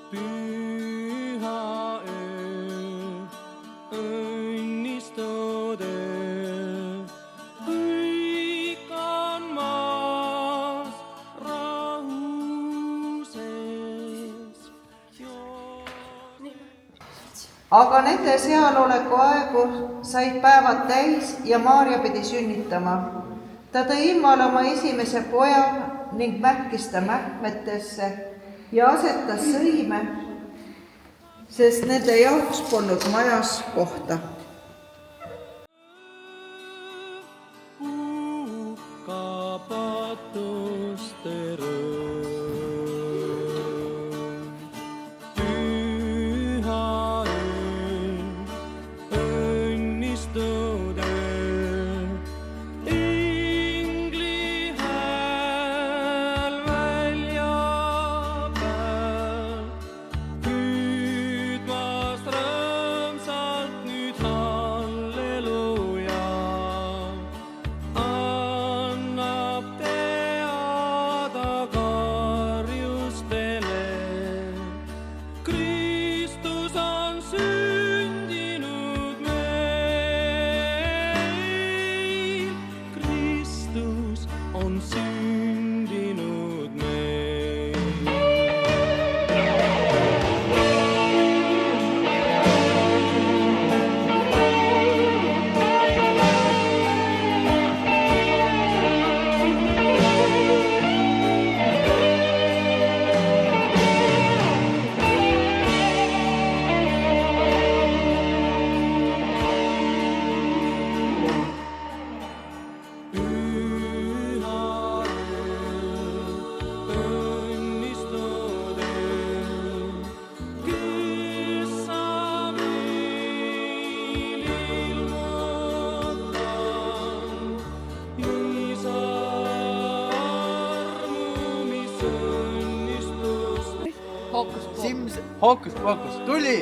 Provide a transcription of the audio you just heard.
Püha öö, õnnistude, kõik on maas rahu sees. Aga nende sealoleku aegu said päevad täis ja Maarja pidi sünnitama. Ta tõi ilmale oma esimese poja ning mähkis ta mähkmetesse ja asetas sõime, sest nende jaoks polnud majas kohta. Hukapatuste rõõm. Püha öö, õnnistude, ingli hääl välja päev, hüüdmas rõõmsalt nüüd halleluuja, annab teada karjustele. Kristus on sündinud meil, Kristus on sündinud meil. Püha öö, õnnistude, kes sa meil ilmutan, isa armu, mis õnnistust. Hookus-pookus, tuli!